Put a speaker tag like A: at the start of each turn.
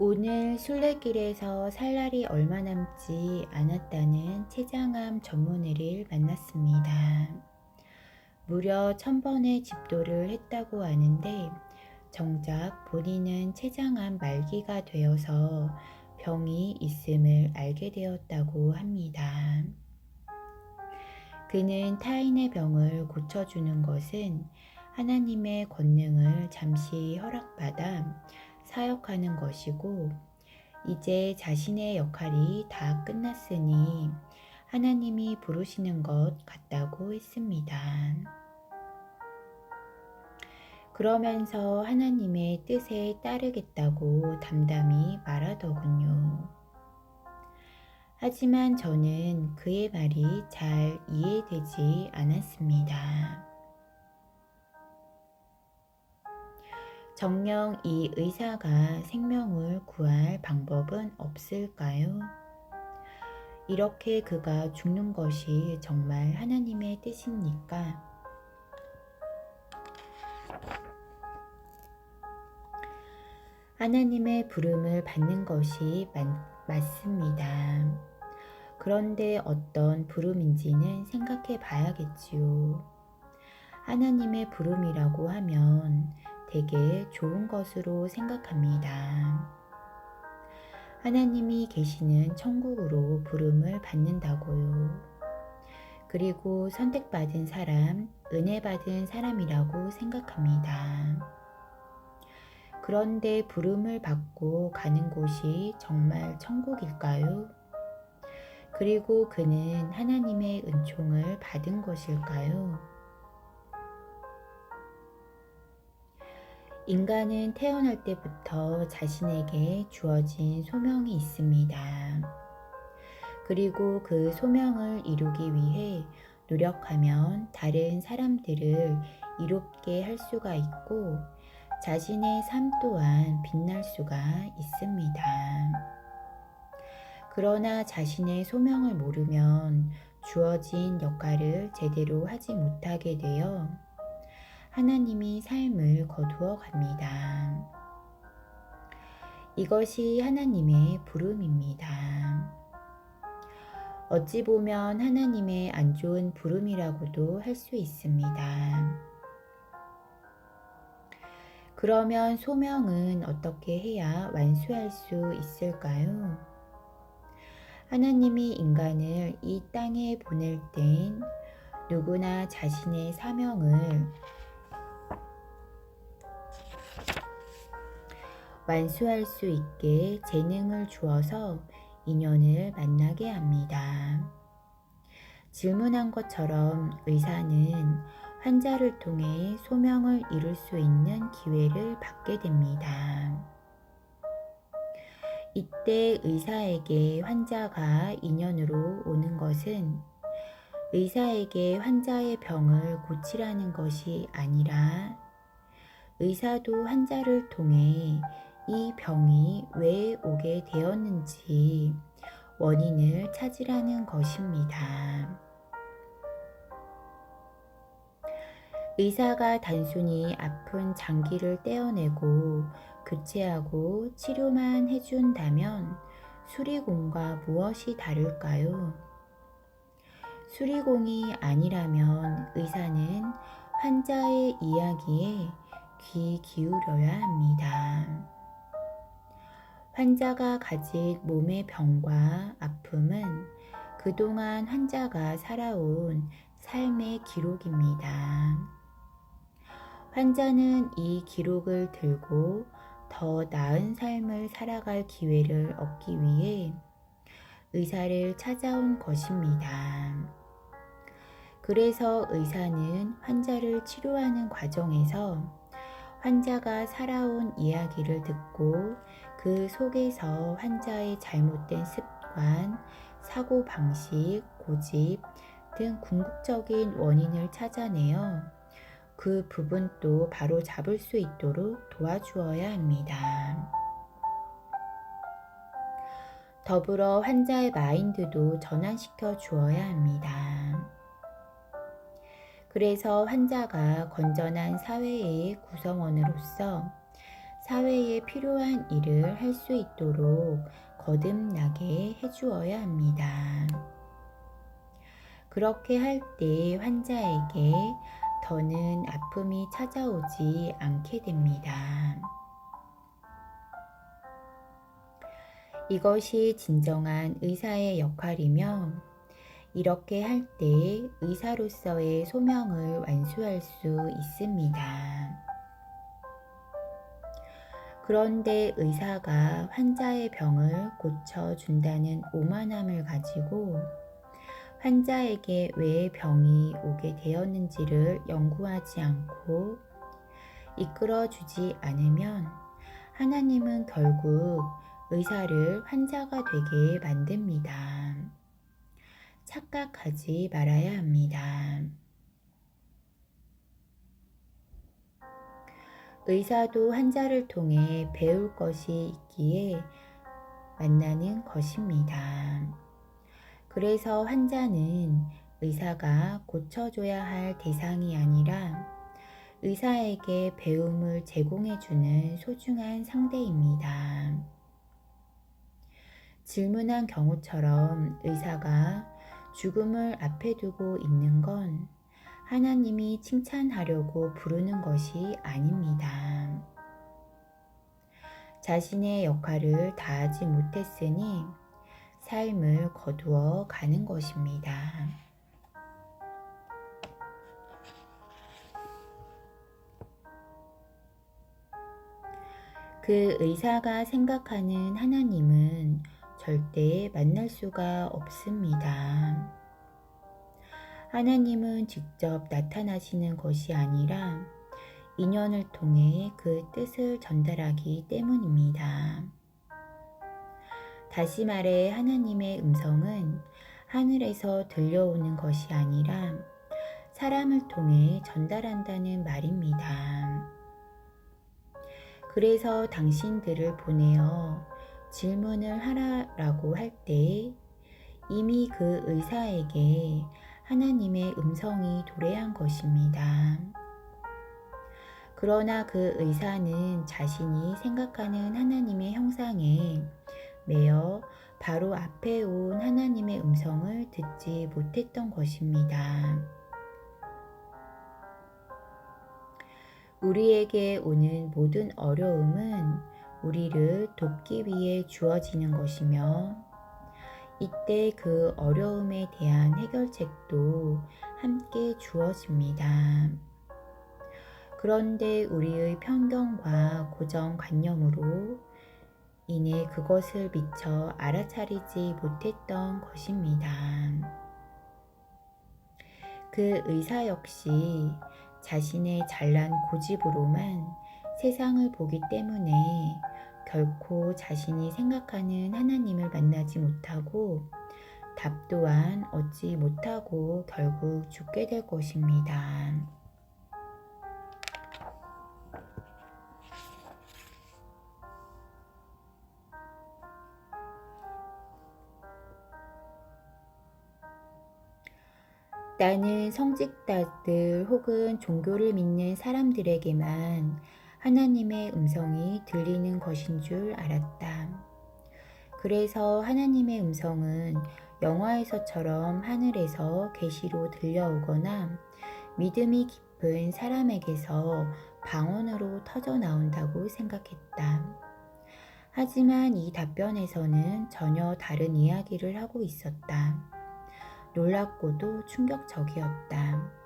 A: 오늘 순례길에서 살 날이 얼마 남지 않았다는 췌장암 전문의를 만났습니다. 무려 1000번의 집도를 했다고 하는데 정작 본인은 췌장암 말기가 되어서 병이 있음을 알게 되었다고 합니다. 그는 타인의 병을 고쳐주는 것은 하나님의 권능을 잠시 허락받아 사역하는 것이고, 이제 자신의 역할이 다 끝났으니 하나님이 부르시는 것 같다고 했습니다. 그러면서 하나님의 뜻에 따르겠다고 담담히 말하더군요. 하지만 저는 그의 말이 잘 이해되지 않았습니다. 정녕 이 의사가 생명을 구할 방법은 없을까요? 이렇게 그가 죽는 것이 정말 하나님의 뜻입니까? 하나님의 부름을 받는 것이 맞습니다. 그런데 어떤 부름인지는 생각해 봐야겠지요. 하나님의 부름이라고 하면 되게 좋은 것으로 생각합니다. 하나님이 계시는 천국으로 부름을 받는다고요. 그리고 선택받은 사람, 은혜 받은 사람이라고 생각합니다. 그런데 부름을 받고 가는 곳이 정말 천국일까요? 그리고 그는 하나님의 은총을 받은 것일까요? 인간은 태어날 때부터 자신에게 주어진 소명이 있습니다. 그리고 그 소명을 이루기 위해 노력하면 다른 사람들을 이롭게 할 수가 있고, 자신의 삶 또한 빛날 수가 있습니다. 그러나 자신의 소명을 모르면 주어진 역할을 제대로 하지 못하게 되어 하나님이 삶을 거두어 갑니다. 이것이 하나님의 부름입니다. 어찌 보면 하나님의 안 좋은 부름이라고도 할 수 있습니다. 그러면 소명은 어떻게 해야 완수할 수 있을까요? 하나님이 인간을 이 땅에 보낼 땐 누구나 자신의 사명을 완수할 수 있게 재능을 주어서 인연을 만나게 합니다. 질문한 것처럼 의사는 환자를 통해 소명을 이룰 수 있는 기회를 받게 됩니다. 이때 의사에게 환자가 인연으로 오는 것은 의사에게 환자의 병을 고치라는 것이 아니라 의사도 환자를 통해 이 병이 왜 오게 되었는지 원인을 찾으라는 것입니다. 의사가 단순히 아픈 장기를 떼어내고 교체하고 치료만 해준다면 수리공과 무엇이 다를까요? 수리공이 아니라면 의사는 환자의 이야기에 귀 기울여야 합니다. 환자가 가진 몸의 병과 아픔은 그동안 환자가 살아온 삶의 기록입니다. 환자는 이 기록을 들고 더 나은 삶을 살아갈 기회를 얻기 위해 의사를 찾아온 것입니다. 그래서 의사는 환자를 치료하는 과정에서 환자가 살아온 이야기를 듣고 그 속에서 환자의 잘못된 습관, 사고방식, 고집 등 궁극적인 원인을 찾아내어 그 부분도 바로 잡을 수 있도록 도와주어야 합니다. 더불어 환자의 마인드도 전환시켜 주어야 합니다. 그래서 환자가 건전한 사회의 구성원으로서 사회에 필요한 일을 할 수 있도록 거듭나게 해주어야 합니다. 그렇게 할 때 환자에게 더는 아픔이 찾아오지 않게 됩니다. 이것이 진정한 의사의 역할이며 이렇게 할 때 의사로서의 소명을 완수할 수 있습니다. 그런데 의사가 환자의 병을 고쳐준다는 오만함을 가지고 환자에게 왜 병이 오게 되었는지를 연구하지 않고 이끌어주지 않으면 하나님은 결국 의사를 환자가 되게 만듭니다. 착각하지 말아야 합니다. 의사도 환자를 통해 배울 것이 있기에 만나는 것입니다. 그래서 환자는 의사가 고쳐줘야 할 대상이 아니라 의사에게 배움을 제공해주는 소중한 상대입니다. 질문한 경우처럼 의사가 죽음을 앞에 두고 있는 건 하나님이 칭찬하려고 부르는 것이 아닙니다. 자신의 역할을 다하지 못했으니 삶을 거두어 가는 것입니다. 그 의사가 생각하는 하나님은 절대 만날 수가 없습니다. 하나님은 직접 나타나시는 것이 아니라 인연을 통해 그 뜻을 전달하기 때문입니다. 다시 말해 하나님의 음성은 하늘에서 들려오는 것이 아니라 사람을 통해 전달한다는 말입니다. 그래서 당신들을 보내어 질문을 하라라고 할 때 이미 그 의사에게 하나님의 음성이 도래한 것입니다. 그러나 그 의사는 자신이 생각하는 하나님의 형상에 매여 바로 앞에 온 하나님의 음성을 듣지 못했던 것입니다. 우리에게 오는 모든 어려움은 우리를 돕기 위해 주어지는 것이며 이때 그 어려움에 대한 해결책도 함께 주어집니다. 그런데 우리의 편견과 고정관념으로 인해 그것을 미처 알아차리지 못했던 것입니다. 그 의사 역시 자신의 잘난 고집으로만 세상을 보기 때문에 결코 자신이 생각하는 하나님을 만나지 못하고 답 또한 얻지 못하고 결국 죽게 될 것입니다. 나는 성직자들 혹은 종교를 믿는 사람들에게만 하나님의 음성이 들리는 것인 줄 알았다. 그래서 하나님의 음성은 영화에서처럼 하늘에서 계시로 들려오거나 믿음이 깊은 사람에게서 방언으로 터져 나온다고 생각했다. 하지만 이 답변에서는 전혀 다른 이야기를 하고 있었다. 놀랍고도 충격적이었다.